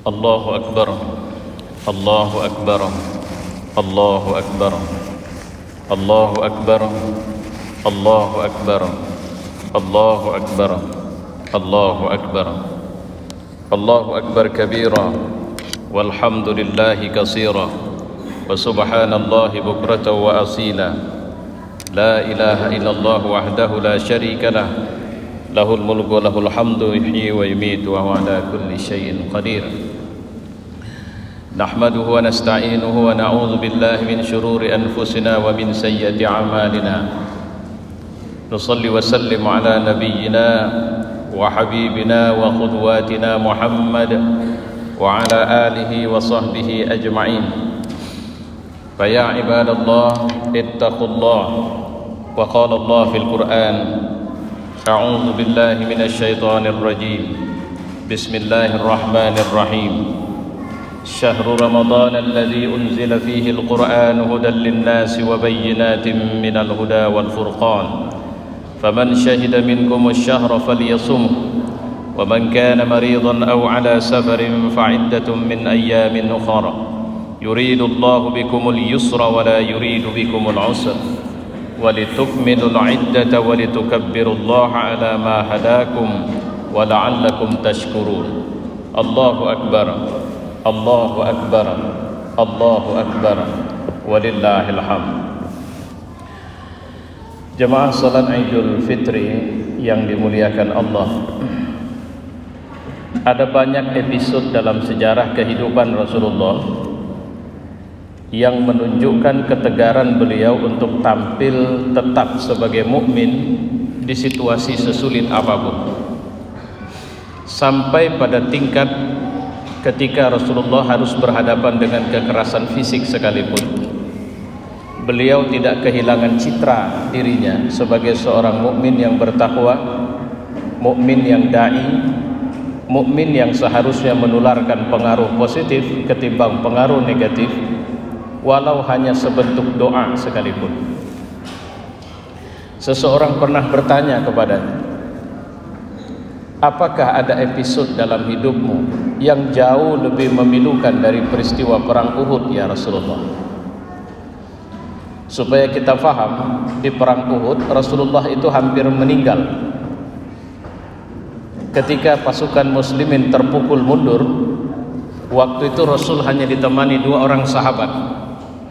الله أكبر الله أكبر الله أكبر الله أكبر الله أكبر الله أكبر الله أكبر الله أكبر كبيرا والحمد لله كثيرا وسبحان الله بكرة وأصيلا لا إله إلا الله وحده لا شريك له له الملك وله الحمد يحيي ويميت وهو على كل شيء قدير نحمده ونستعينه ونعوذ بالله من شرور أنفسنا ومن سيئات أعمالنا نصلي وسلم على نبينا وحبيبنا وقدواتنا محمد وعلى آله وصحبه أجمعين فيا عباد الله اتقوا الله وقال الله في القرآن أعوذ بالله من الشيطان الرجيم بسم الله الرحمن الرحيم شهر رمضان الذي أنزل فيه القرآن هدى للناس وبينات من الهدى والفرقان فمن شهد منكم الشهر فليصمه ومن كان مريضا أو على سفر فعدة من أيام أخرى يريد الله بكم اليسر ولا يريد بكم العسر ولتكملوا العدة ولتكبروا الله على ما هداكم ولعلكم تشكرون الله أكبر الله أكبر الله أكبر ولله الحمد. Jemaah salat Idul Fitri yang dimuliakan Allah, ada banyak episode dalam sejarah kehidupan Rasulullah yang menunjukkan ketegaran beliau untuk tampil tetap sebagai mukmin di situasi sesulit apapun, sampai pada tingkat ketika Rasulullah harus berhadapan dengan kekerasan fisik sekalipun beliau tidak kehilangan citra dirinya sebagai seorang mukmin yang bertakwa, mukmin yang dai, mukmin yang seharusnya menularkan pengaruh positif ketimbang pengaruh negatif, walau hanya sebentuk doa sekalipun. Seseorang pernah bertanya kepadanya, apakah ada episode dalam hidupmu yang jauh lebih memilukan dari peristiwa perang Uhud ya Rasulullah? Supaya kita faham, di perang Uhud Rasulullah itu hampir meninggal. Ketika pasukan muslimin terpukul mundur, waktu itu Rasul hanya ditemani 2 orang sahabat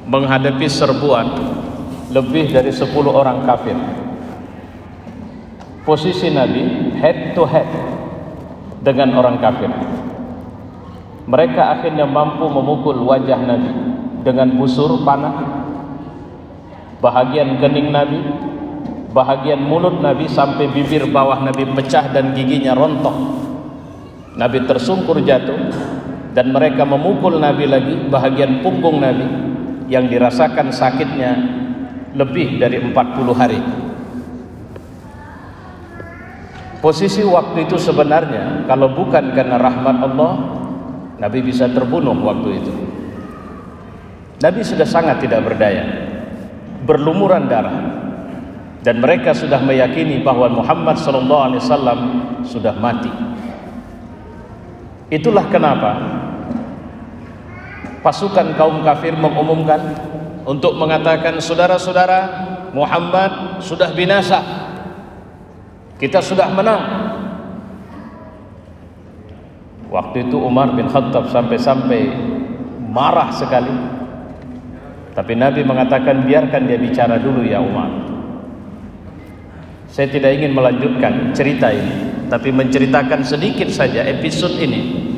menghadapi serbuan lebih dari 10 orang kafir. Posisi Nabi head to head dengan orang kafir. Mereka akhirnya mampu memukul wajah Nabi dengan busur panah, bahagian kening Nabi, bahagian mulut Nabi sampai bibir bawah Nabi pecah dan giginya rontok. Nabi tersungkur jatuh dan mereka memukul Nabi lagi, bahagian punggung Nabi yang dirasakan sakitnya lebih dari 40 hari. Posisi waktu itu sebenarnya kalau bukan karena rahmat Allah, Nabi bisa terbunuh waktu itu. Nabi sudah sangat tidak berdaya, berlumuran darah, dan mereka sudah meyakini bahwa Muhammad SAW sudah mati. Itulah kenapa pasukan kaum kafir mengumumkan untuk mengatakan, saudara-saudara, Muhammad sudah binasa, kita sudah menang. Waktu itu Umar bin Khattab sampai-sampai marah sekali, tapi Nabi mengatakan, biarkan dia bicara dulu ya Umar. Saya tidak ingin melanjutkan cerita ini, tapi menceritakan sedikit saja episode ini.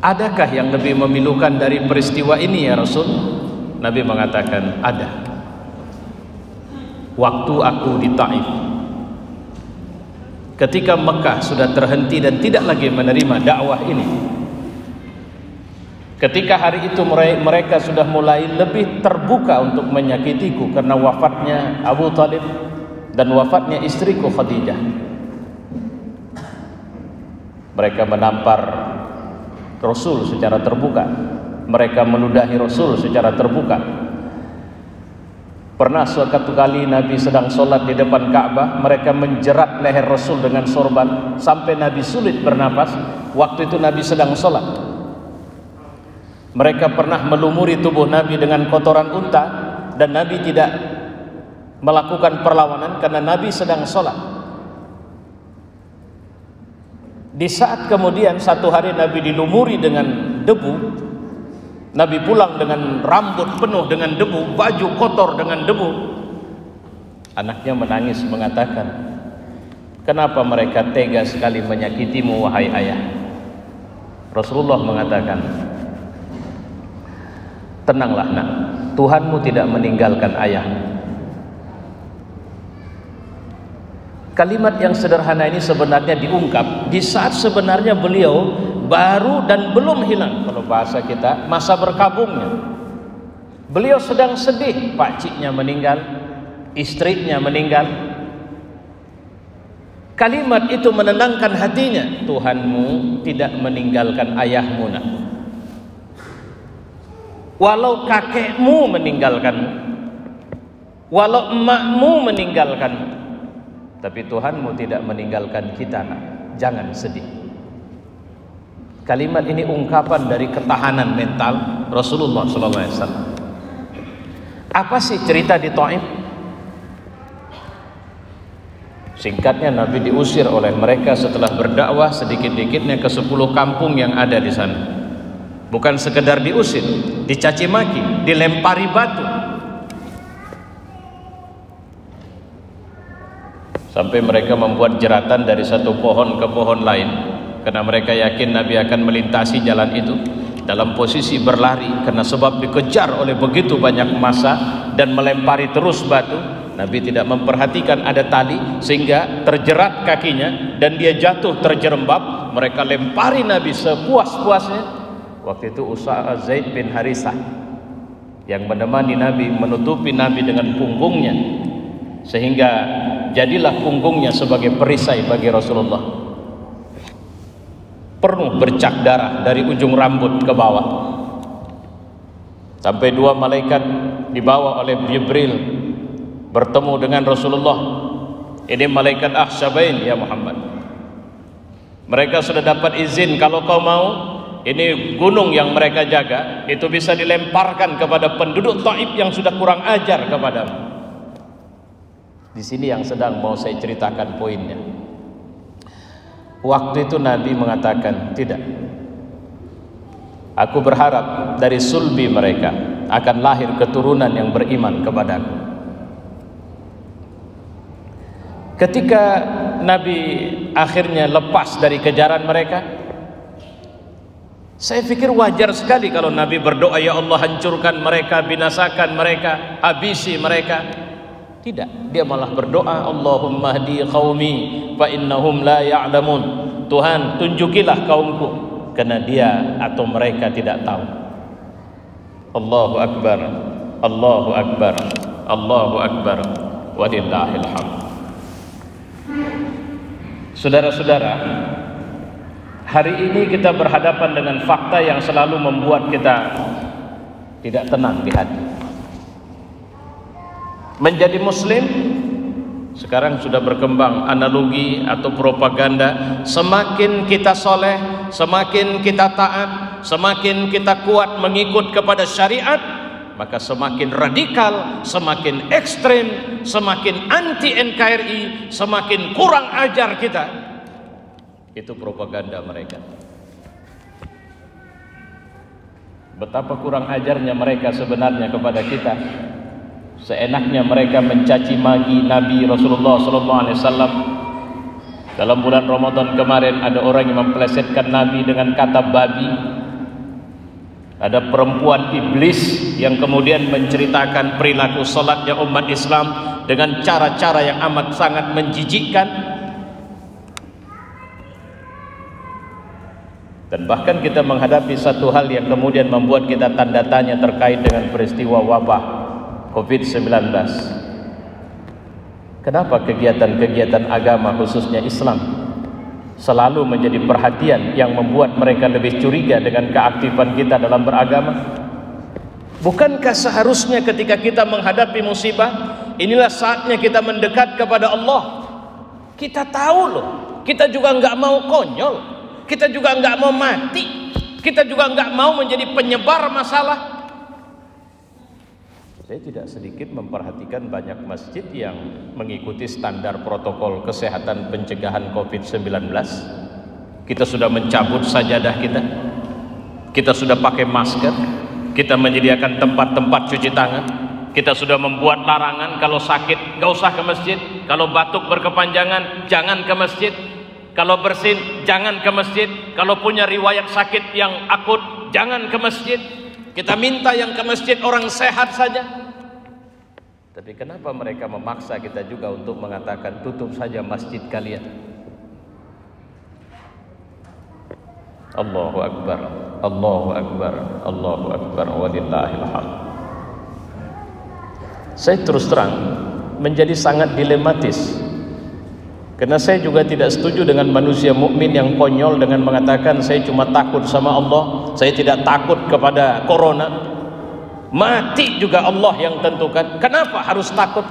Adakah yang lebih memilukan dari peristiwa ini ya Rasul? Nabi mengatakan, ada. Waktu aku di Taif, ketika Mekah sudah terhenti dan tidak lagi menerima dakwah ini, ketika hari itu mereka sudah mulai lebih terbuka untuk menyakitiku karena wafatnya Abu Talib dan wafatnya istriku Khadijah. Mereka menampar Rasul secara terbuka, mereka meludahi Rasul secara terbuka. Pernah suatu kali Nabi sedang sholat di depan Ka'bah, mereka menjerat leher Rasul dengan sorban sampai Nabi sulit bernapas. Waktu itu Nabi sedang sholat. Mereka pernah melumuri tubuh Nabi dengan kotoran unta dan Nabi tidak melakukan perlawanan karena Nabi sedang sholat. Di saat kemudian satu hari Nabi dilumuri dengan debu, Nabi pulang dengan rambut penuh dengan debu, baju kotor dengan debu. Anaknya menangis mengatakan, "Kenapa mereka tega sekali menyakitimu wahai ayah?" Rasulullah mengatakan, "Tenanglah nak, Tuhanmu tidak meninggalkan ayah." Kalimat yang sederhana ini sebenarnya diungkap di saat sebenarnya beliau baru dan belum hilang, kalau bahasa kita, masa berkabungnya. Beliau sedang sedih, pakciknya meninggal, istrinya meninggal. Kalimat itu menenangkan hatinya. Tuhanmu tidak meninggalkan ayahmu nak. Walau kakekmu meninggalkanmu, walau emakmu meninggalkanmu, tapi Tuhanmu tidak meninggalkan kita nak. Jangan sedih. Kalimat ini ungkapan dari ketahanan mental Rasulullah SAW. Apa sih cerita di Taif? Singkatnya, Nabi diusir oleh mereka setelah berdakwah sedikit-dikitnya ke 10 kampung yang ada di sana. Bukan sekedar diusir, dicaci maki, dilempari batu. Sampai mereka membuat jeratan dari satu pohon ke pohon lain, karena mereka yakin Nabi akan melintasi jalan itu dalam posisi berlari, karena sebab dikejar oleh begitu banyak massa dan melempari terus batu. Nabi tidak memperhatikan ada tali sehingga terjerat kakinya dan dia jatuh terjerembab. Mereka lempari Nabi sepuas-puasnya. Waktu itu Usama Zaid bin Harisah yang menemani Nabi menutupi Nabi dengan punggungnya, sehingga jadilah punggungnya sebagai perisai bagi Rasulullah. Penuh bercak darah dari ujung rambut ke bawah. Sampai 2 malaikat dibawa oleh Jibril bertemu dengan Rasulullah. Ini malaikat Ahsabain ya Muhammad. Mereka sudah dapat izin, kalau kau mau, ini gunung yang mereka jaga itu bisa dilemparkan kepada penduduk Taif yang sudah kurang ajar kepadamu. Di sini yang sedang mau saya ceritakan poinnya. Waktu itu Nabi mengatakan, tidak. Aku berharap dari sulbi mereka akan lahir keturunan yang beriman kepadaku. Ketika Nabi akhirnya lepas dari kejaran mereka, saya pikir wajar sekali kalau Nabi berdoa, ya Allah hancurkan mereka, binasakan mereka, habisi mereka. Tidak, dia malah berdoa, Allahumma hdi qaumi fa innahum la ya'lamun. Tuhan, tunjukilah kaumku karena dia atau mereka tidak tahu. Allahu akbar, Allahu akbar, Allahu akbar, walillahil hamd. Saudara-saudara, hari ini kita berhadapan dengan fakta yang selalu membuat kita tidak tenang di hati. Menjadi muslim sekarang sudah berkembang analogi atau propaganda, semakin kita soleh, semakin kita taat, semakin kita kuat mengikut kepada syariat, maka semakin radikal, semakin ekstrem, semakin anti NKRI, semakin kurang ajar kita. Itu propaganda mereka. Betapa kurang ajarnya mereka sebenarnya kepada kita. Seenaknya mereka mencaci maki Nabi Rasulullah SAW. Dalam bulan Ramadan kemarin ada orang yang memplesetkan Nabi dengan kata babi. Ada perempuan iblis yang kemudian menceritakan perilaku salatnya umat Islam dengan cara-cara yang amat sangat menjijikkan. Dan bahkan kita menghadapi satu hal yang kemudian membuat kita tanda tanya terkait dengan peristiwa wabah COVID-19. Kenapa kegiatan-kegiatan agama khususnya Islam selalu menjadi perhatian yang membuat mereka lebih curiga dengan keaktifan kita dalam beragama? Bukankah seharusnya ketika kita menghadapi musibah, inilah saatnya kita mendekat kepada Allah? Kita tahu loh, kita juga nggak mau konyol, kita juga nggak mau mati, kita juga nggak mau menjadi penyebar masalah. Saya tidak sedikit memperhatikan banyak masjid yang mengikuti standar protokol kesehatan pencegahan COVID-19. Kita sudah mencabut sajadah kita sudah pakai masker, kita menyediakan tempat-tempat cuci tangan, kita sudah membuat larangan kalau sakit gak usah ke masjid, kalau batuk berkepanjangan jangan ke masjid, kalau bersin jangan ke masjid, kalau punya riwayat sakit yang akut jangan ke masjid. Kita minta yang ke masjid orang sehat saja. Tapi kenapa mereka memaksa kita juga untuk mengatakan tutup saja masjid kalian? Allahu Akbar, Allahu Akbar, Allahu Akbar, walillahil hamd. Saya terus terang menjadi sangat dilematis, karena saya juga tidak setuju dengan manusia mukmin yang konyol dengan mengatakan saya cuma takut sama Allah, saya tidak takut kepada corona. Mati juga Allah yang tentukan, kenapa harus takut?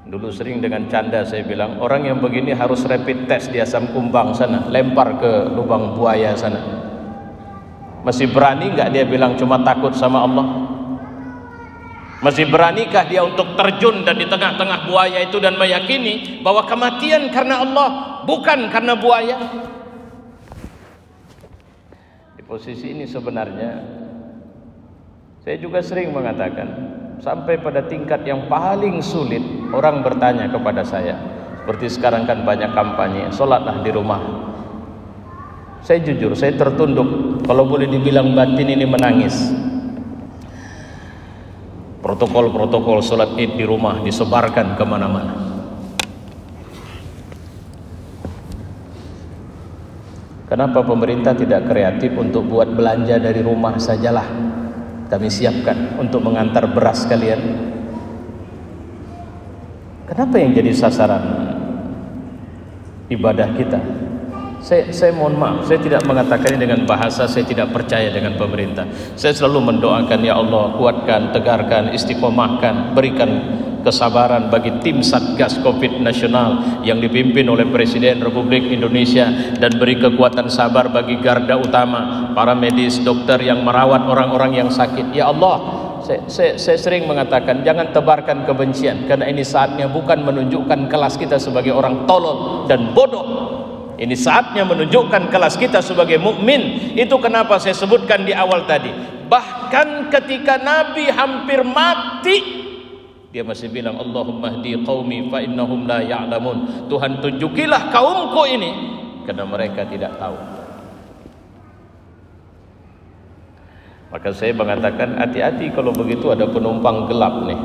Dulu sering dengan canda saya bilang, orang yang begini harus rapid test di Asam Kumbang sana, lempar ke lubang buaya sana. Masih berani nggak dia bilang cuma takut sama Allah? Masih beranikah dia untuk terjun dan di tengah-tengah buaya itu dan meyakini bahwa kematian karena Allah, bukan karena buaya? Di posisi ini sebenarnya saya juga sering mengatakan, sampai pada tingkat yang paling sulit orang bertanya kepada saya, seperti sekarang kan banyak kampanye, sholatlah di rumah. Saya jujur, saya tertunduk, kalau boleh dibilang batin ini menangis. Protokol-protokol sholat id di rumah disebarkan kemana-mana. Kenapa pemerintah tidak kreatif untuk buat belanja dari rumah sajalah? Kami siapkan untuk mengantar beras kalian. Kenapa yang jadi sasaran ibadah kita? Saya mohon maaf, saya tidak mengatakannya dengan bahasa saya tidak percaya dengan pemerintah. Saya selalu mendoakan, ya Allah, kuatkan, tegarkan, istiqomahkan, berikan kesabaran bagi tim Satgas Covid nasional yang dipimpin oleh Presiden Republik Indonesia, dan beri kekuatan sabar bagi garda utama, para medis, dokter yang merawat orang-orang yang sakit. Ya Allah, saya sering mengatakan jangan tebarkan kebencian, karena ini saatnya bukan menunjukkan kelas kita sebagai orang tolol dan bodoh. Ini saatnya menunjukkan kelas kita sebagai mukmin. Itu kenapa saya sebutkan di awal tadi. Bahkan ketika Nabi hampir mati, dia masih bilang, Allahumma hdi qaumi fa innahum la ya'lamun. Tuhan, tunjukilah kaumku ini, karena mereka tidak tahu. Maka saya mengatakan, hati-hati kalau begitu ada penumpang gelap nih,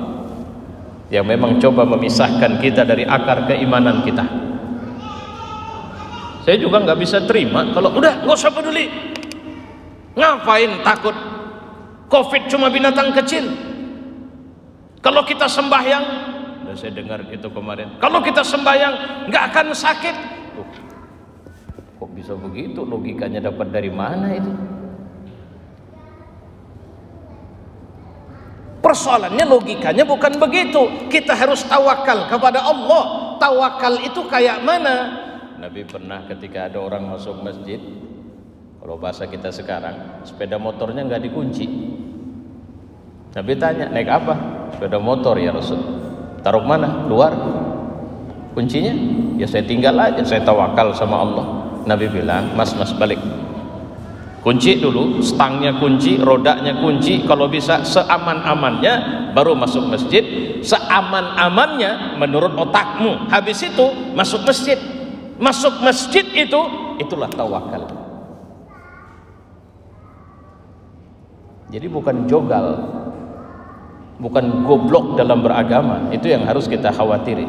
yang memang coba memisahkan kita dari akar keimanan kita. Saya juga nggak bisa terima kalau udah nggak usah peduli. Ngapain takut? Covid cuma binatang kecil. Kalau kita sembahyang, udah saya dengar itu kemarin, kalau kita sembahyang nggak akan sakit. Kok bisa begitu? Logikanya dapat dari mana itu? Persoalannya logikanya bukan begitu. Kita harus tawakal kepada Allah. Tawakal itu kayak mana? Nabi pernah ketika ada orang masuk masjid, kalau bahasa kita sekarang, sepeda motornya nggak dikunci. Nabi tanya, naik apa? Sepeda motor ya Rasul. Taruh mana? Luar. Kuncinya? Ya saya tinggal aja, saya tawakal sama Allah. Nabi bilang, mas balik. Kunci dulu, stangnya kunci, rodanya kunci. Kalau bisa seaman-amannya baru masuk masjid. Seaman-amannya menurut otakmu. Habis itu masuk masjid. Masuk masjid itu, itulah tawakal. Jadi bukan jogal, bukan goblok dalam beragama. Itu yang harus kita khawatiri.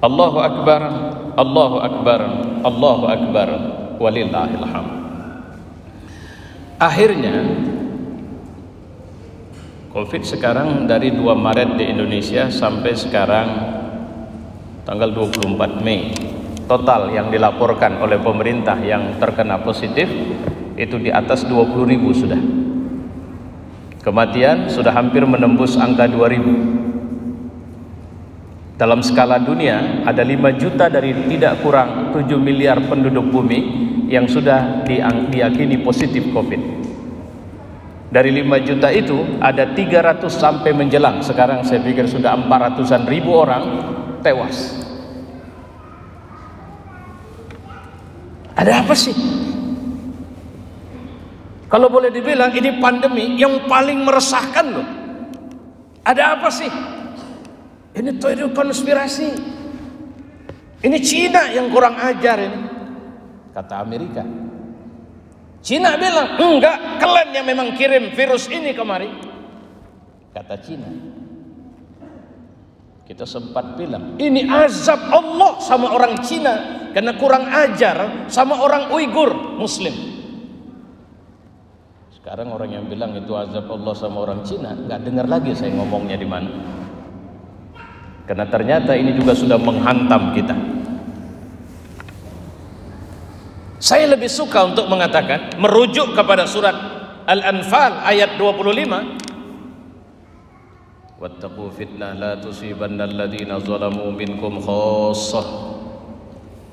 Allahu Akbar, Allahu Akbar, Allahu Akbar, walillahil hamd. Akhirnya Covid sekarang dari 2 Maret di Indonesia sampai sekarang tanggal 24 Mei, total yang dilaporkan oleh pemerintah yang terkena positif itu di atas 20.000 sudah. Kematian sudah hampir menembus angka 2.000. Dalam skala dunia ada 5 juta dari tidak kurang 7 miliar penduduk bumi yang sudah diyakini positif COVID. Dari 5 juta itu ada 300 sampai menjelang, sekarang saya pikir sudah 400-an ribu orang tewas. Ada apa sih? Kalau boleh dibilang ini pandemi yang paling meresahkan loh. Ada apa sih? Ini teori konspirasi. Ini Cina yang kurang ajar ini, kata Amerika. Cina bilang, enggak, kalian yang memang kirim virus ini kemari, kata Cina. Kita sempat bilang, ini azab Allah sama orang Cina karena kurang ajar sama orang Uighur Muslim. Sekarang orang yang bilang itu azab Allah sama orang Cina nggak dengar lagi saya ngomongnya di mana. Karena ternyata ini juga sudah menghantam kita. Saya lebih suka untuk mengatakan, merujuk kepada surat Al-Anfal ayat 25. Wattaqu fitnah la tusibanna alladhina zalamu minkum khassah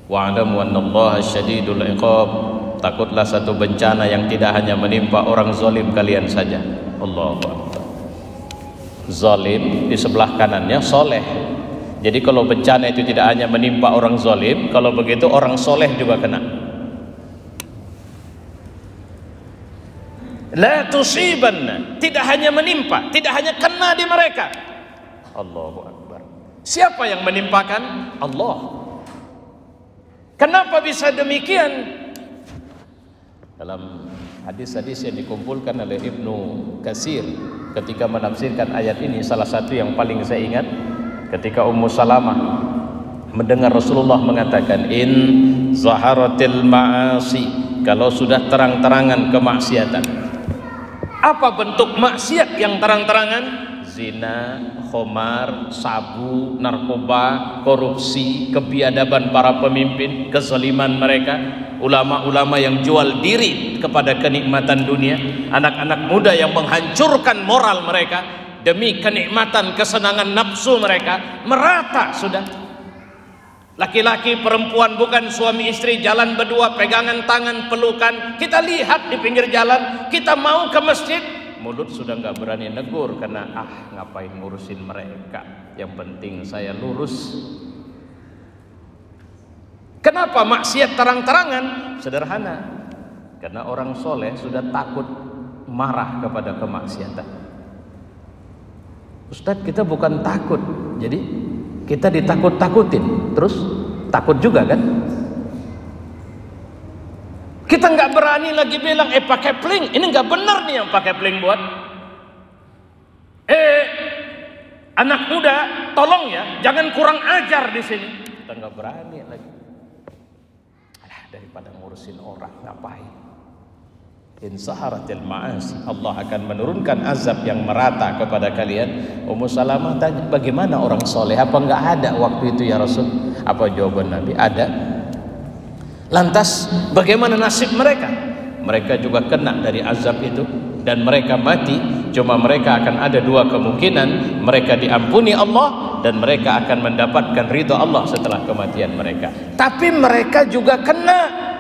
wa'lamu annallaha syadidul iqab. Takutlah satu bencana yang tidak hanya menimpa orang zalim kalian saja. Allahu Akbar. Zalim di sebelah kanannya soleh. Jadi kalau bencana itu tidak hanya menimpa orang zalim, kalau begitu orang soleh juga kena. La tusibanna, tidak hanya menimpa, tidak hanya kena di mereka. Allahu Akbar. Siapa yang menimpakan? Allah. Kenapa bisa demikian? Dalam hadis-hadis yang dikumpulkan oleh Ibnu Katsir ketika menafsirkan ayat ini, salah satu yang paling saya ingat ketika Ummu Salamah mendengar Rasulullah mengatakan, in zaharatil ma'asi, kalau sudah terang-terangan kemaksiatan. Apa bentuk maksiat yang terang-terangan? Zina, khomar, sabu, narkoba, korupsi, kebiadaban para pemimpin, kezaliman mereka, ulama-ulama yang jual diri kepada kenikmatan dunia, anak-anak muda yang menghancurkan moral mereka demi kenikmatan kesenangan nafsu mereka, merata sudah. Laki-laki, perempuan, bukan suami istri, jalan berdua, pegangan tangan, pelukan. Kita lihat di pinggir jalan, kita mau ke masjid, mulut sudah nggak berani negur karena ngapain ngurusin mereka, yang penting saya lurus. Kenapa maksiat terang-terangan? Sederhana, karena orang soleh sudah takut marah kepada kemaksiatan. Ustadz, kita bukan takut, jadi kita ditakut-takutin, terus takut juga kan? Kita nggak berani lagi bilang, pakai pling, ini nggak benar nih yang pakai pling buat. Anak muda, tolong ya, jangan kurang ajar di sini. Kita nggak berani lagi. Daripada ngurusin orang, ngapain? In saharatil ma'asi, Allah akan menurunkan azab yang merata kepada kalian. Ummu Salamah tanya, bagaimana orang soleh? Apa nggak ada waktu itu ya Rasul? Apa jawaban Nabi? Ada. Lantas bagaimana nasib mereka? Mereka juga kena dari azab itu dan mereka mati. Cuma mereka akan ada dua kemungkinan, mereka diampuni Allah dan mereka akan mendapatkan ridha Allah setelah kematian mereka. Tapi mereka juga kena.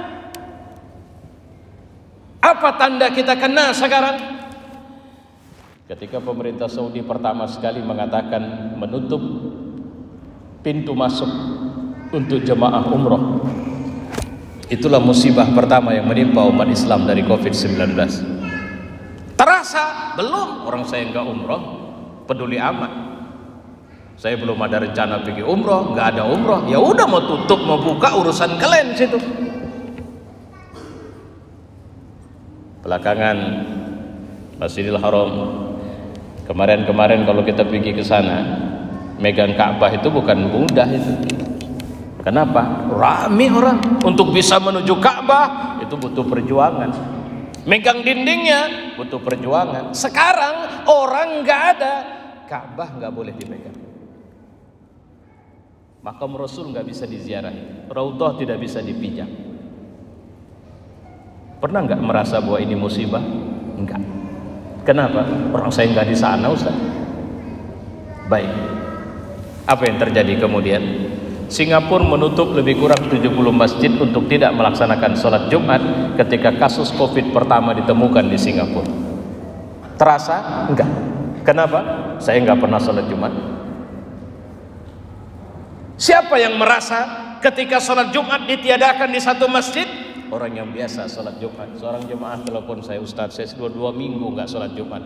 Apa tanda kita kena sekarang? Ketika pemerintah Saudi pertama sekali mengatakan menutup pintu masuk untuk jemaah umroh, itulah musibah pertama yang menimpa umat Islam dari COVID-19. Terasa? Belum. Orang saya nggak umroh, peduli amat. Saya belum ada rencana pergi umroh, nggak ada umroh. Ya udah, mau tutup mau buka urusan kalian situ. Belakangan Masjidil Haram, kemarin kalau kita pergi ke sana, megang Ka'bah itu bukan mudah itu. Kenapa? Rame orang. Untuk bisa menuju Ka'bah itu butuh perjuangan. Megang dindingnya butuh perjuangan. Sekarang orang nggak ada, Ka'bah nggak boleh dipegang. Makam Rasul nggak bisa diziarahi, Raudhah tidak bisa dipijak. Pernah nggak merasa bahwa ini musibah? Enggak. Kenapa? Orang saya nggak di sana, Ustaz. Baik. Apa yang terjadi kemudian? Singapura menutup lebih kurang 70 masjid untuk tidak melaksanakan sholat Jumat ketika kasus COVID pertama ditemukan di Singapura. Terasa? Enggak. Kenapa? Saya nggak pernah sholat Jumat. Siapa yang merasa ketika sholat Jumat ditiadakan di satu masjid? Orang yang biasa sholat Jumat. Seorang jemaah telepon saya, Ustaz, saya sudah 2 minggu nggak sholat Jumat.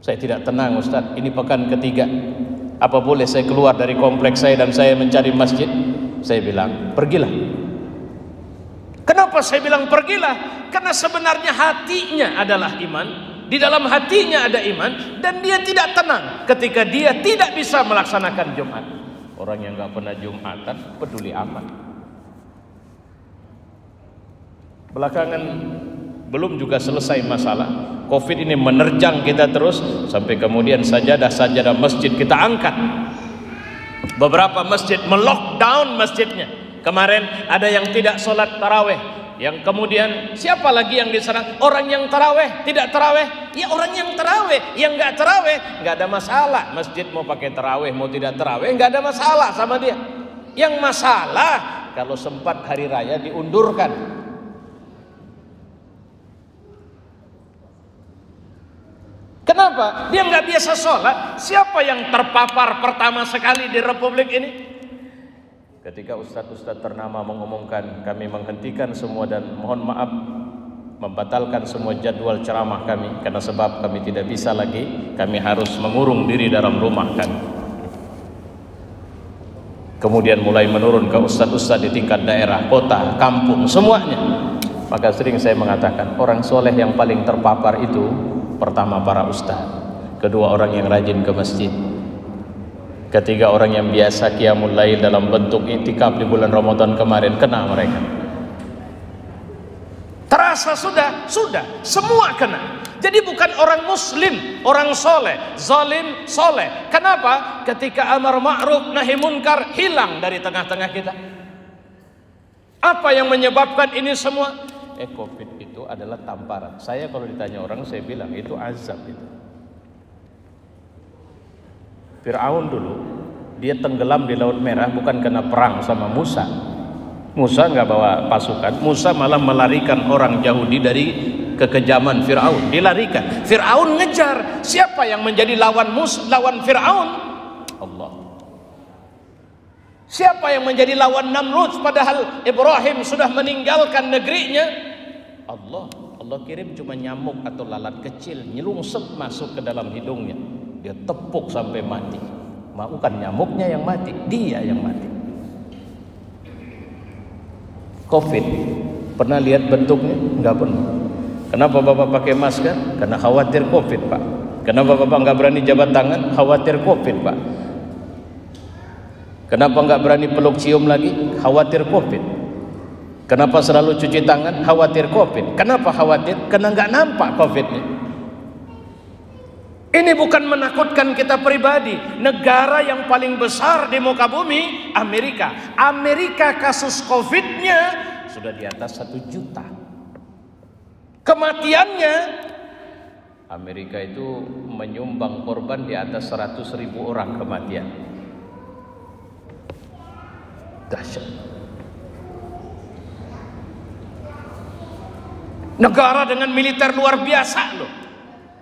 Saya tidak tenang, Ustaz. Ini pekan ketiga. Apa boleh saya keluar dari kompleks saya dan saya mencari masjid? Saya bilang, pergilah. Kenapa saya bilang pergilah? Karena sebenarnya hatinya adalah iman. Di dalam hatinya ada iman. Dan dia tidak tenang ketika dia tidak bisa melaksanakan Jumat. Orang yang nggak pernah Jumatan peduli amat. Belakangan belum juga selesai masalah COVID ini, menerjang kita terus sampai kemudian sajadah-sajadah masjid kita angkat. Beberapa masjid melockdown masjidnya. Kemarin ada yang tidak sholat taraweh, yang kemudian siapa lagi yang diserang? Orang yang taraweh, tidak taraweh, ya orang yang taraweh, yang nggak taraweh nggak ada masalah. Masjid mau pakai taraweh mau tidak taraweh nggak ada masalah sama dia. Yang masalah kalau sempat hari raya diundurkan. Kenapa? Dia nggak biasa sholat. Siapa yang terpapar pertama sekali di Republik ini? Ketika ustadz-ustadz ternama mengumumkan kami menghentikan semua dan mohon maaf membatalkan semua jadwal ceramah kami karena sebab kami tidak bisa lagi, kami harus mengurung diri dalam rumah kami. Kemudian mulai menurun ke ustadz-ustadz di tingkat daerah, kota, kampung, semuanya. Maka sering saya mengatakan orang soleh yang paling terpapar itu pertama para ustaz, kedua orang yang rajin ke masjid, ketiga orang yang biasa qiyamul lail dalam bentuk i'tikaf di bulan Ramadan kemarin, kena mereka. Terasa sudah semua kena. Jadi bukan orang muslim, orang soleh, zalim soleh. Kenapa? Ketika amar ma'ruf nahi munkar hilang dari tengah-tengah kita. Apa yang menyebabkan ini semua? COVID itu adalah tamparan. Saya kalau ditanya orang, saya bilang itu azab itu. Fir'aun dulu, dia tenggelam di Laut Merah bukan karena perang sama Musa. Musa nggak bawa pasukan. Musa malah melarikan orang Yahudi dari kekejaman Fir'aun. Dilarikan. Fir'aun ngejar. Siapa yang menjadi lawan Fir'aun? Allah. Siapa yang menjadi lawan Namrud padahal Ibrahim sudah meninggalkan negerinya? Allah. Allah kirim cuma nyamuk atau lalat kecil nyelungsep masuk ke dalam hidungnya. Dia tepuk sampai mati. Bukan nyamuknya yang mati, dia yang mati. COVID pernah lihat bentuknya? Enggak pernah. Kenapa Bapak pakai masker? Karena khawatir COVID, Pak. Kenapa Bapak nggak berani jabat tangan? Khawatir COVID, Pak. Kenapa nggak berani peluk cium lagi? Khawatir COVID. Kenapa selalu cuci tangan? Khawatir COVID. Kenapa khawatir? Karena nggak nampak COVID-nya. Ini bukan menakutkan kita pribadi. Negara yang paling besar di muka bumi, Amerika. Amerika kasus COVID-nya sudah di atas 1 juta. Kematiannya, Amerika itu menyumbang korban di atas 100.000 orang kematian. Dahsyat. Negara dengan militer luar biasa loh,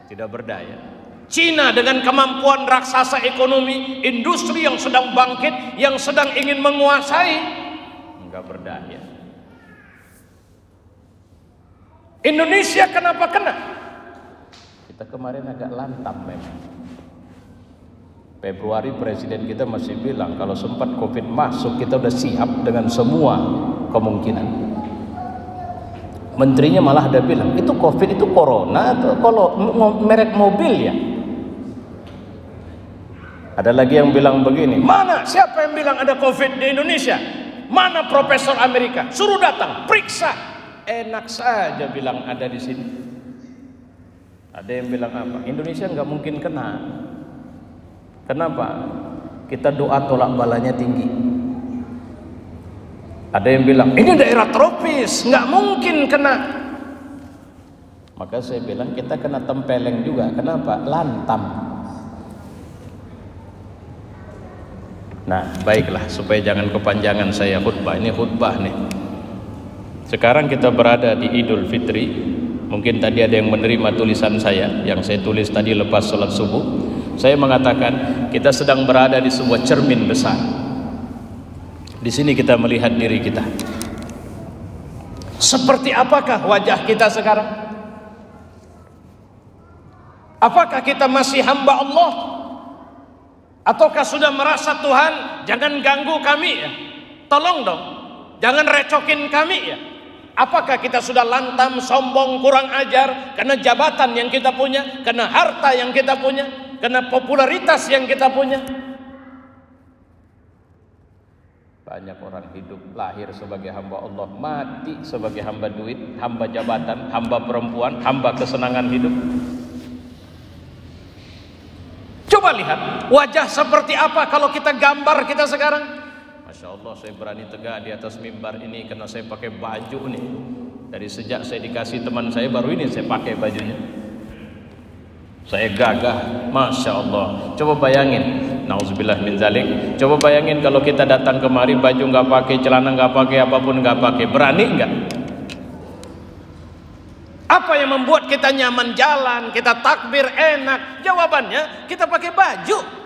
tidak berdaya. Cina dengan kemampuan raksasa ekonomi, industri yang sedang bangkit, yang sedang ingin menguasai, enggak berdaya. Indonesia kenapa kena? Kita kemarin agak lantam memang. Februari presiden kita masih bilang kalau sempat COVID masuk kita udah siap dengan semua kemungkinan. Menterinya malah ada bilang itu COVID itu corona atau kalau merek mobil ya. Ada lagi yang bilang begini, mana siapa yang bilang ada COVID di Indonesia? Mana profesor Amerika? Suruh datang, periksa. Enak saja bilang ada di sini. Ada yang bilang apa? Indonesia nggak mungkin kena. Kenapa? Kita doa tolak balanya tinggi. Ada yang bilang ini daerah tropis, nggak mungkin kena. Maka saya bilang kita kena tempeleng juga. Kenapa? Lantam. Nah, baiklah, supaya jangan kepanjangan saya khutbah. Ini khutbah nih. Sekarang kita berada di Idul Fitri. Mungkin tadi ada yang menerima tulisan saya yang saya tulis tadi lepas sholat subuh. Saya mengatakan kita sedang berada di sebuah cermin besar. Di sini kita melihat diri kita. Seperti apakah wajah kita sekarang? Apakah kita masih hamba Allah? Ataukah sudah merasa Tuhan jangan ganggu kami ya? Tolong dong, jangan recokin kami ya. Apakah kita sudah lantam, sombong, kurang ajar karena jabatan yang kita punya, karena harta yang kita punya, karena popularitas yang kita punya? Banyak orang hidup lahir sebagai hamba Allah, mati sebagai hamba duit, hamba jabatan, hamba perempuan, hamba kesenangan hidup. Coba lihat wajah seperti apa kalau kita gambar kita sekarang. Masya Allah, saya berani tegak di atas mimbar ini karena saya pakai baju nih. Dari sejak saya dikasih teman saya, baru ini saya pakai bajunya. Saya gagah, Masya Allah. Coba bayangin, nauzubillah min zalik. Coba bayangin kalau kita datang kemari baju nggak pakai, celana nggak pakai, apapun nggak pakai, berani nggak? Apa yang membuat kita nyaman jalan, kita takbir enak? Jawabannya kita pakai baju.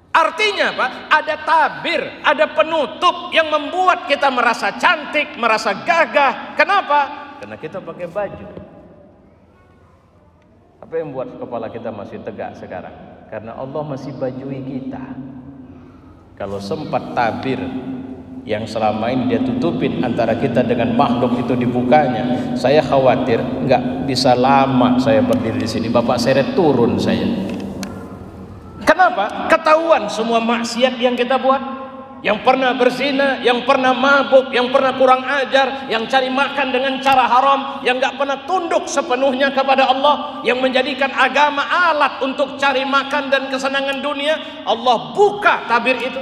Artinya apa? Ada tabir, ada penutup yang membuat kita merasa cantik, merasa gagah. Kenapa? Karena kita pakai baju. Apa yang membuat kepala kita masih tegak sekarang? Karena Allah masih bajui kita. Kalau sempat tabir yang selama ini dia tutupin antara kita dengan makhluk itu dibukanya, saya khawatir nggak bisa lama saya berdiri di sini. Bapak seret turun saya. Kenapa? Ketahuan semua maksiat yang kita buat. Yang pernah berzina, yang pernah mabuk, yang pernah kurang ajar, yang cari makan dengan cara haram, yang nggak pernah tunduk sepenuhnya kepada Allah, yang menjadikan agama alat untuk cari makan dan kesenangan dunia. Allah buka tabir itu.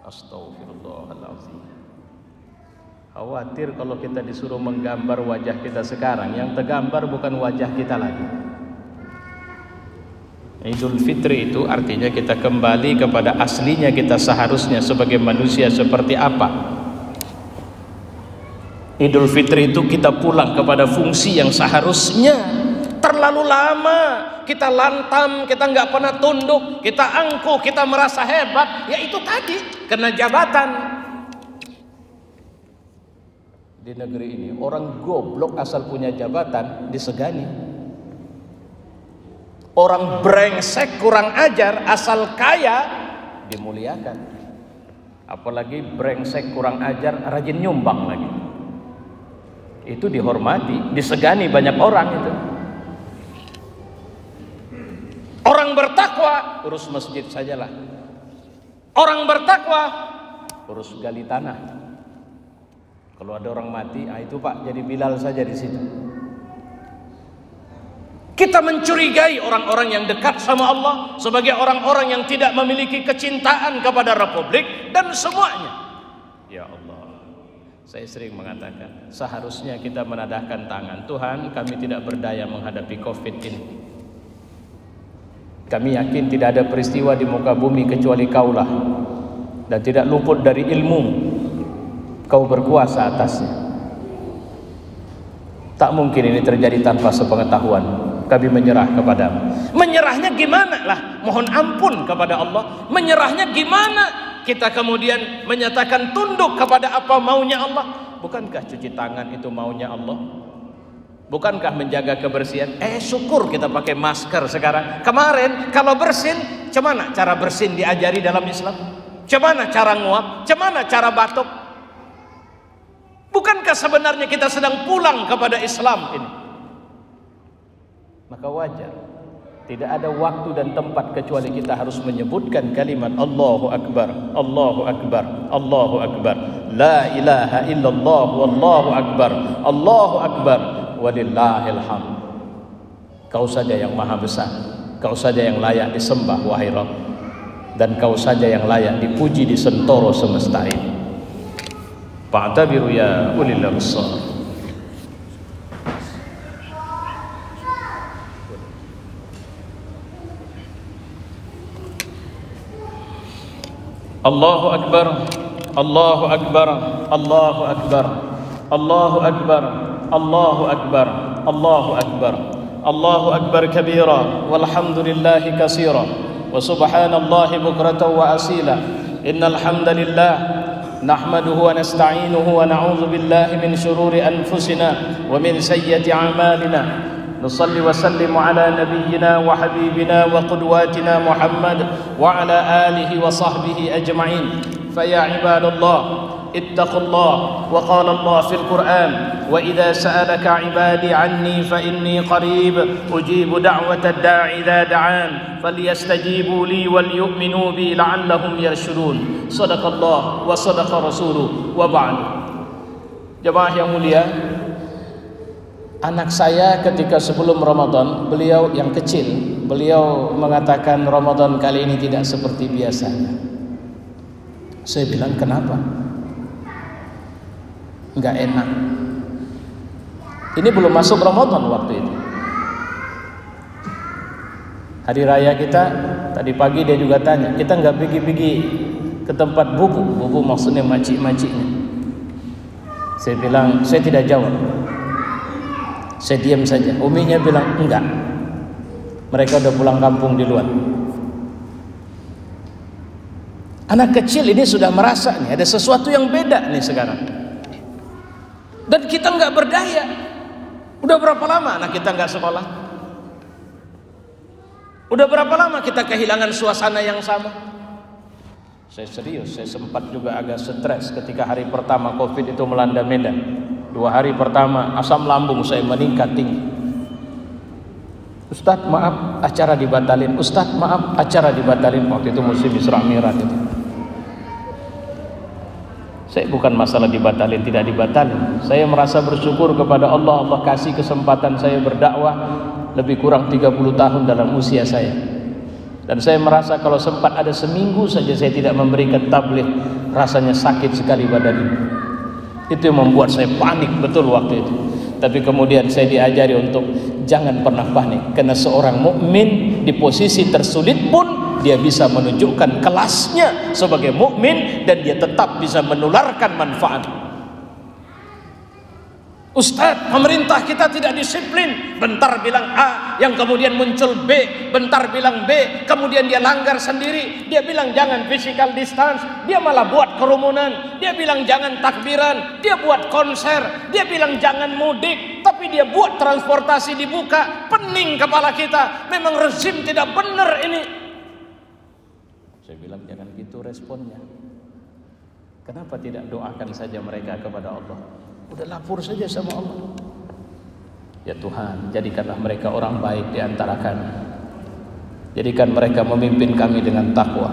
Astagfirullahaladzim. Khawatir kalau kita disuruh menggambar wajah kita sekarang, yang tergambar bukan wajah kita lagi. Idul Fitri itu artinya kita kembali kepada aslinya kita seharusnya sebagai manusia seperti apa. Idul Fitri itu kita pulang kepada fungsi yang seharusnya. Terlalu lama kita lantam, kita nggak pernah tunduk, kita angkuh, kita merasa hebat. Ya itu tadi, kena jabatan. Di negeri ini orang goblok asal punya jabatan disegani. Orang brengsek kurang ajar asal kaya dimuliakan. Apalagi brengsek kurang ajar rajin nyumbang lagi. Itu dihormati, disegani banyak orang itu. Orang bertakwa urus masjid sajalah. Orang bertakwa urus gali tanah. Kalau ada orang mati, itu Pak jadi Bilal saja di situ. Kita mencurigai orang-orang yang dekat sama Allah sebagai orang-orang yang tidak memiliki kecintaan kepada Republik dan semuanya. Ya Allah, saya sering mengatakan seharusnya kita menadahkan tangan. Tuhan, kami tidak berdaya menghadapi COVID ini. Kami yakin tidak ada peristiwa di muka bumi kecuali Kaulah, dan tidak luput dari ilmu. Kau berkuasa atasnya. Tak mungkin ini terjadi tanpa sepengetahuan. Kami menyerah kepadamu. Menyerahnya gimana lah? Mohon ampun kepada Allah. Menyerahnya gimana? Kita kemudian menyatakan tunduk kepada apa maunya Allah. Bukankah cuci tangan itu maunya Allah? Bukankah menjaga kebersihan? Syukur kita pakai masker sekarang. Kemarin kalau bersin, cemana cara bersin diajari dalam Islam? Cemana cara nguap? Cemana cara batuk? Bukankah sebenarnya kita sedang pulang kepada Islam ini? Maka wajar, tidak ada waktu dan tempat kecuali kita harus menyebutkan kalimat Allahu Akbar, Allahu Akbar, Allahu Akbar, La ilaha illallah, Wallahu Akbar, Allahu Akbar, walillahil hamd. Kau saja yang maha besar, kau saja yang layak disembah wahai Rabb, dan kau saja yang layak dipuji di sentoro semesta ini. Fa'tabiru ya ulil absar. Allahu akbar, Allahu akbar, Allahu akbar, Allahu akbar, Allahu akbar, Allahu akbar, Allahu akbar kabira, walhamdulillahi katsira, wa subhanallahi bukratan wa asila. Innal hamdalillah nahmaduhu wa nasta'inuhu wa na'udzu billahi min shururi anfusina wa min sayyiati a'malina. نصلي وسلم على نبينا وحبيبنا وقدواتنا محمد وعلى آله وصحبه أجمعين. فيا عباد الله اتقوا الله. وقال الله في القرآن: وإذا سألك عبادي عني فإني قريب أجيب دعوة الداع إذا دعان فليستجيبوا لي وليؤمنوا بي لعلهم يرشدون. صدق الله وصدق رسوله. وبعد. Jemaah yang mulia, anak saya ketika sebelum Ramadan, beliau yang kecil, beliau mengatakan Ramadan kali ini tidak seperti biasanya. Saya bilang, kenapa? Enggak enak. Ini belum masuk Ramadan waktu itu. Hari raya kita, tadi pagi dia juga tanya, kita enggak pergi-pergi ke tempat bubu maksudnya makcik-makciknya. Saya bilang, saya tidak jawab. Saya diam saja. Uminya bilang enggak, mereka udah pulang kampung di luar. Anak kecil ini sudah merasa nih ada sesuatu yang beda nih sekarang. Dan kita enggak berdaya. Udah berapa lama anak kita enggak sekolah? Udah berapa lama kita kehilangan suasana yang sama? Saya serius, saya sempat juga agak stres ketika hari pertama Covid itu melanda Medan. 2 hari pertama asam lambung saya meningkat tinggi. Ustadz maaf acara dibatalin, Ustadz maaf acara dibatalin. Waktu itu musim Isra Mi'raj itu. Saya bukan masalah dibatalin tidak dibatalin. Saya merasa bersyukur kepada Allah. Allah kasih kesempatan saya berdakwah lebih kurang 30 tahun dalam usia saya. Dan saya merasa kalau sempat ada seminggu saja saya tidak memberikan tabligh, rasanya sakit sekali badan ini. Itu yang membuat saya panik betul waktu itu. Tapi kemudian saya diajari untuk jangan pernah panik, karena seorang mukmin di posisi tersulit pun dia bisa menunjukkan kelasnya sebagai mukmin dan dia tetap bisa menularkan manfaat. Ustadz, pemerintah kita tidak disiplin. Bentar bilang A, yang kemudian muncul B, bentar bilang B, kemudian dia langgar sendiri. Dia bilang jangan physical distance, dia malah buat kerumunan. Dia bilang jangan takbiran, dia buat konser. Dia bilang jangan mudik, tapi dia buat transportasi dibuka. Pening kepala kita, memang rezim tidak benar ini. Saya bilang jangan gitu responnya. Kenapa tidak doakan saja mereka kepada Allah? Udah lapor saja sama Allah. Ya Tuhan, jadikanlah mereka orang baik di antara kami. Jadikan mereka memimpin kami dengan takwa.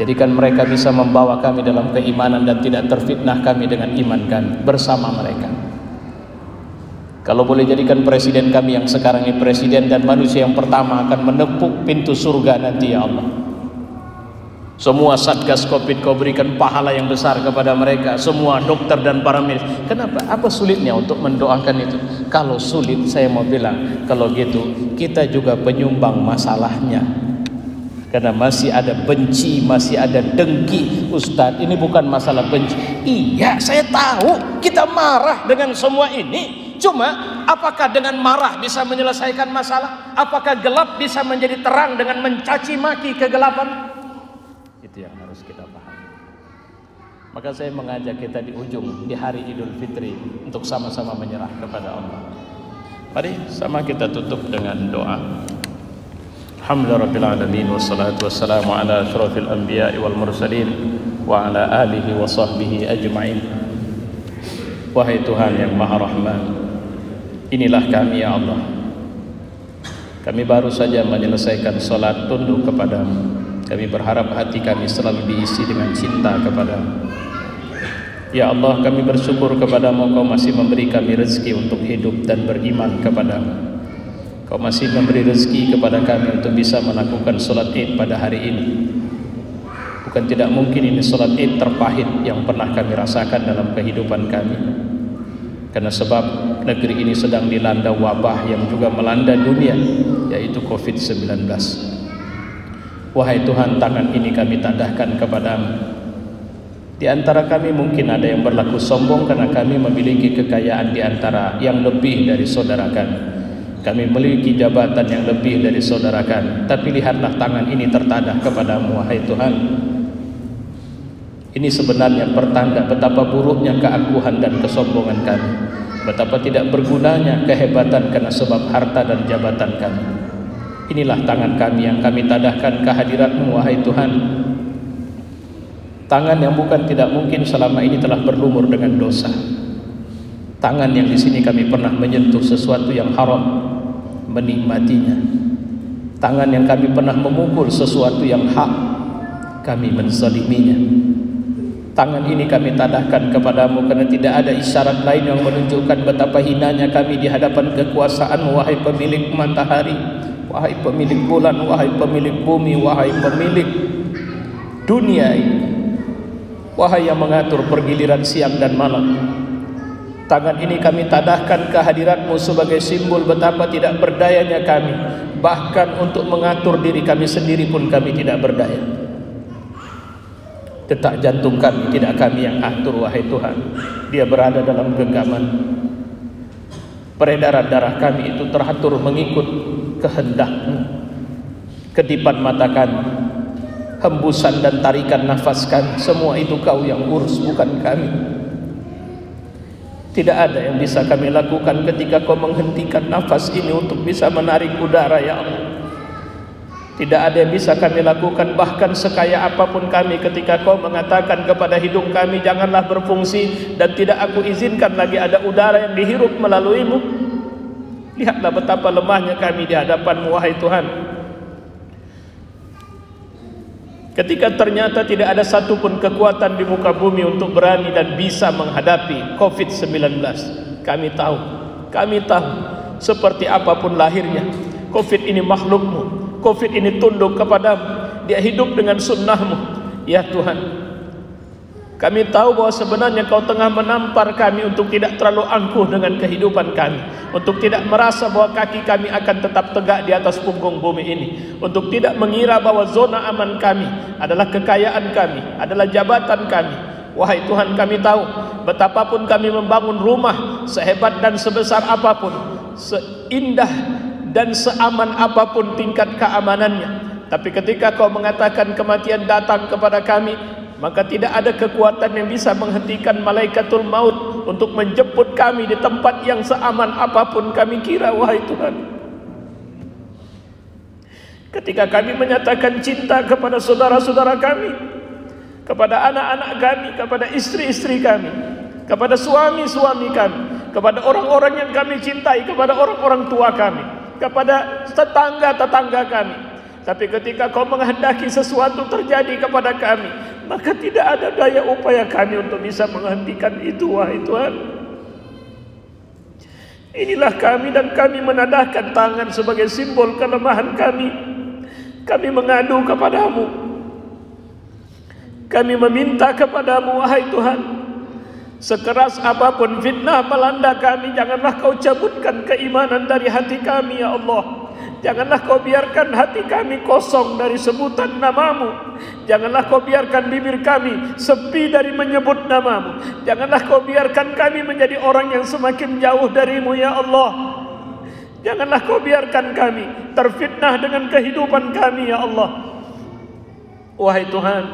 Jadikan mereka bisa membawa kami dalam keimanan dan tidak terfitnah kami dengan iman kami bersama mereka. Kalau boleh jadikan presiden kami yang sekarang ini presiden dan manusia yang pertama akan menepuk pintu surga nanti ya Allah. Semua satgas Covid kau berikan pahala yang besar kepada mereka, semua dokter dan para medis. Kenapa? Apa sulitnya untuk mendoakan itu? Kalau sulit saya mau bilang, kalau gitu kita juga penyumbang masalahnya. Karena masih ada benci, masih ada dengki. Ustadz, ini bukan masalah benci. Iya, saya tahu kita marah dengan semua ini. Cuma apakah dengan marah bisa menyelesaikan masalah? Apakah gelap bisa menjadi terang dengan mencaci maki kegelapan? Itu yang harus kita pahami. Maka saya mengajak kita di ujung di hari Idul Fitri untuk sama-sama menyerah kepada Allah. Mari sama kita tutup dengan doa. Alhamdulillahirabbil alamin wassalatu wassalamu ala asyrafil anbiya'i wal mursalin wa ala alihi wa sahbihi ajma'in. Wahai Tuhan yang Maha Rahman, inilah kami ya Allah. Kami baru saja menyelesaikan salat tunduk kepadamu. Kami berharap hati kami selalu diisi dengan cinta kepadamu. Ya Allah, kami bersyukur kepadamu, Kau masih memberi kami rezeki untuk hidup dan beriman kepadamu. Kau masih memberi rezeki kepada kami untuk bisa melakukan salat Id pada hari ini. Bukan tidak mungkin ini salat Id terpahit yang pernah kami rasakan dalam kehidupan kami. Karena sebab negeri ini sedang dilanda wabah yang juga melanda dunia, yaitu COVID-19. Wahai Tuhan, tangan ini kami tadahkan kepadamu. Di antara kami mungkin ada yang berlaku sombong karena kami memiliki kekayaan di antara yang lebih dari saudara kami. Kami memiliki jabatan yang lebih dari saudara kami. Tapi lihatlah tangan ini tertadah kepadamu, wahai Tuhan. Ini sebenarnya pertanda betapa buruknya keangkuhan dan kesombongan kami. Betapa tidak bergunanya kehebatan karena sebab harta dan jabatan kami. Inilah tangan kami yang kami tadahkan kehadirat-Mu, wahai Tuhan. Tangan yang bukan tidak mungkin selama ini telah berlumur dengan dosa. Tangan yang di sini kami pernah menyentuh sesuatu yang haram, menikmatinya. Tangan yang kami pernah memukul sesuatu yang hak, kami menzaliminya. Tangan ini kami tadahkan kepadamu karena tidak ada isyarat lain yang menunjukkan betapa hinanya kami di hadapan kekuasaan-Mu, wahai pemilik matahari, wahai pemilik bulan, wahai pemilik bumi, wahai pemilik dunia ini, wahai yang mengatur pergiliran siang dan malam. Tangan ini kami tadahkan kehadirat-Mu sebagai simbol betapa tidak berdayanya kami. Bahkan untuk mengatur diri kami sendiri pun kami tidak berdaya. Detak jantung kami tidak kami yang atur, wahai Tuhan. Dia berada dalam genggaman. Peredaran darah kami itu teratur mengikut kehendak-Mu. Kedipan mata kami, hembusan dan tarikan nafas kami, semua itu Kau yang urus, bukan kami. Tidak ada yang bisa kami lakukan ketika Kau menghentikan nafas ini untuk bisa menarik udara, ya Allah. Tidak ada yang bisa kami lakukan, bahkan sekaya apapun kami, ketika Kau mengatakan kepada hidup kami, janganlah berfungsi, dan tidak aku izinkan lagi ada udara yang dihirup melaluimu. Lihatlah betapa lemahnya kami di hadapan-Mu, wahai Tuhan. Ketika ternyata tidak ada satupun kekuatan di muka bumi untuk berani dan bisa menghadapi COVID-19, kami tahu seperti apapun lahirnya, COVID ini makhluk-Mu, COVID ini tunduk kepadamu, dia hidup dengan sunnah-Mu, ya Tuhan. Kami tahu bahwa sebenarnya Kau tengah menampar kami untuk tidak terlalu angkuh dengan kehidupan kami, untuk tidak merasa bahwa kaki kami akan tetap tegak di atas punggung bumi ini, untuk tidak mengira bahwa zona aman kami adalah kekayaan kami, adalah jabatan kami. Wahai Tuhan, kami tahu betapapun kami membangun rumah, sehebat dan sebesar apapun, seindah dan seaman apapun tingkat keamanannya, tapi ketika Kau mengatakan kematian datang kepada kami, maka tidak ada kekuatan yang bisa menghentikan malaikatul maut untuk menjemput kami di tempat yang seaman apapun kami kira, wahai Tuhan. Ketika kami menyatakan cinta kepada saudara-saudara kami, kepada anak-anak kami, kepada istri-istri kami, kepada suami-suami kami, kepada orang-orang yang kami cintai, kepada orang-orang tua kami, kepada tetangga-tetangga kami, tapi ketika Kau menghendaki sesuatu terjadi kepada kami, maka tidak ada daya upaya kami untuk bisa menghentikan itu, wahai Tuhan. Inilah kami, dan kami menadahkan tangan sebagai simbol kelemahan kami. Kami mengadu kepadamu, kami meminta kepadamu, wahai Tuhan. Sekeras apapun fitnah melanda kami, janganlah Kau cabutkan keimanan dari hati kami, ya Allah. Janganlah Kau biarkan hati kami kosong dari sebutan nama-Mu. Janganlah Kau biarkan bibir kami sepi dari menyebut nama-Mu. Janganlah Kau biarkan kami menjadi orang yang semakin jauh dari-Mu, ya Allah. Janganlah Kau biarkan kami terfitnah dengan kehidupan kami, ya Allah. Wahai Tuhan,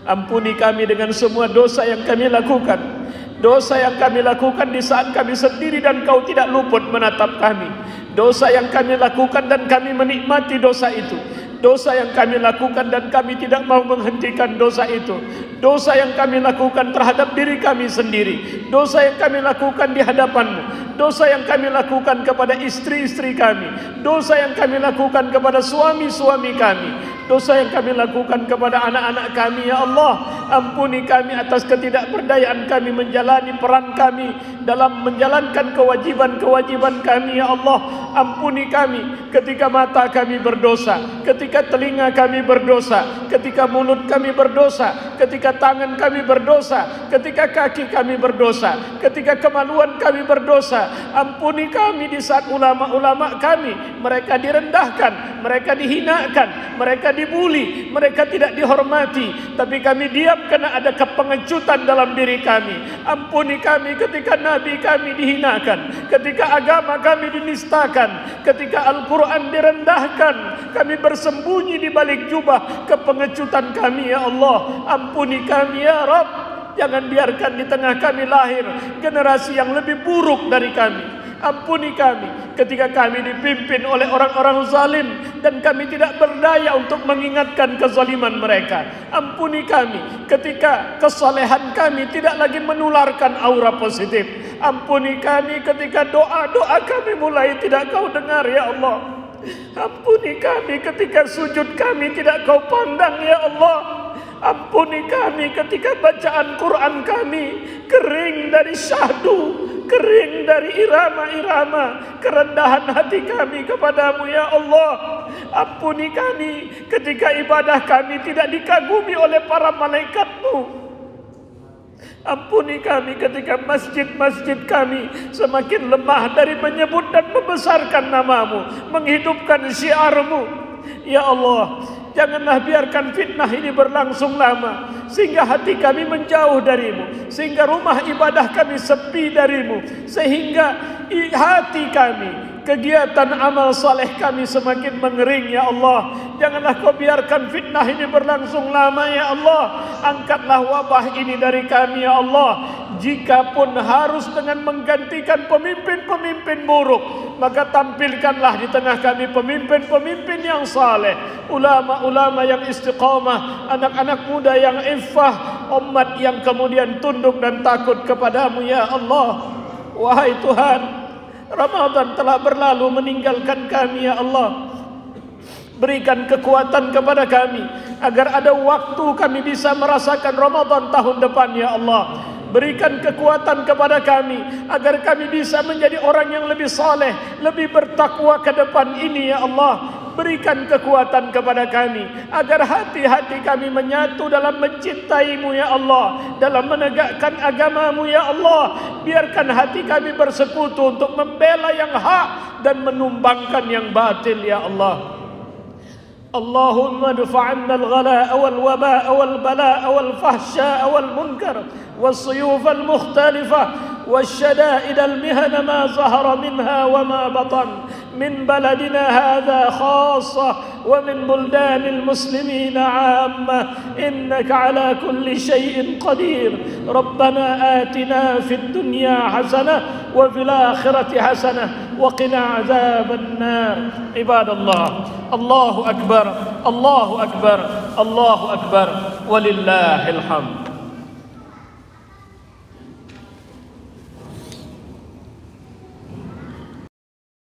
ampuni kami dengan semua dosa yang kami lakukan. Dosa yang kami lakukan di saat kami sendiri dan Kau tidak luput menatap kami. Dosa yang kami lakukan dan kami menikmati dosa itu. Dosa yang kami lakukan dan kami tidak mau menghentikan dosa itu. Dosa yang kami lakukan terhadap diri kami sendiri. Dosa yang kami lakukan di hadapan-Mu. Dosa yang kami lakukan kepada istri-istri kami. Dosa yang kami lakukan kepada suami-suami kami. dosa yang kami lakukan kepada anak-anak kami ya Allah. Ampuni kami atas ketidakberdayaan kami menjalani peran kami dalam menjalankan kewajiban-kewajiban kami ya Allah. Ampuni kami ketika mata kami berdosa, ketika telinga kami berdosa, ketika mulut kami berdosa, ketika tangan kami berdosa, ketika kaki kami berdosa, ketika kemaluan kami berdosa. Ampuni kami di saat ulama-ulama kami mereka direndahkan, mereka dihinakan, mereka dibuli, mereka tidak dihormati, tapi kami diam karena ada kepengecutan dalam diri kami. Ampuni kami ketika Nabi kami dihinakan, ketika agama kami dinistakan, ketika Al-Quran direndahkan, kami bersembunyi di balik jubah kepengecutan kami ya Allah. Ampuni kami ya Rabb. Jangan biarkan di tengah kami lahir generasi yang lebih buruk dari kami. Ampuni kami ketika kami dipimpin oleh orang-orang zalim dan kami tidak berdaya untuk mengingatkan kezaliman mereka. Ampuni kami ketika kesalehan kami tidak lagi menularkan aura positif. Ampuni kami ketika doa-doa kami mulai tidak Kau dengar ya Allah. Ampuni kami ketika sujud kami tidak Kau pandang ya Allah. Ampuni kami ketika bacaan Quran kami kering dari syahdu, kering dari irama-irama kerendahan hati kami kepadamu ya Allah. Ampuni kami ketika ibadah kami tidak dikagumi oleh para malaikatmu. Ampuni kami ketika masjid-masjid kami semakin lemah dari menyebut dan membesarkan namamu, menghidupkan syiarmu. Ya Allah, janganlah biarkan fitnah ini berlangsung lama sehingga hati kami menjauh darimu, sehingga rumah ibadah kami sepi darimu, sehingga hati kami, kegiatan amal saleh kami semakin mengering ya Allah. Janganlah Kau biarkan fitnah ini berlangsung lama ya Allah. Angkatlah wabah ini dari kami ya Allah. Jikapun harus dengan menggantikan pemimpin-pemimpin buruk, maka tampilkanlah di tengah kami pemimpin-pemimpin yang saleh, ulama-ulama yang istiqamah, anak-anak muda yang iffah, umat yang kemudian tunduk dan takut kepadamu ya Allah. Wahai Tuhan, Ramadan telah berlalu meninggalkan kami ya Allah. Berikan kekuatan kepada kami agar ada waktu kami bisa merasakan Ramadan tahun depan ya Allah. Berikan kekuatan kepada kami agar kami bisa menjadi orang yang lebih saleh, lebih bertakwa ke depan ini ya Allah. Berikan kekuatan kepada kami agar hati-hati kami menyatu dalam mencintai-Mu ya Allah, dalam menegakkan agama-Mu ya Allah. Biarkan hati kami bersekutu untuk membela yang hak dan menumbangkan yang batil ya Allah. Allahumma dafa'anna al-ghalaa wal-wabaa wal-balaa wal-fahsyaa wal-munkar was-suyuf al-mukhtalifah والشدائد المهن ما ظهر منها وما بطن من بلدنا هذا خاصة ومن بلدان المسلمين عامة إنك على كل شيء قدير ربنا آتنا في الدنيا حسنة وفي الآخرة حسنة وقنا عذاب النار عباد الله الله أكبر الله أكبر الله أكبر ولله الحمد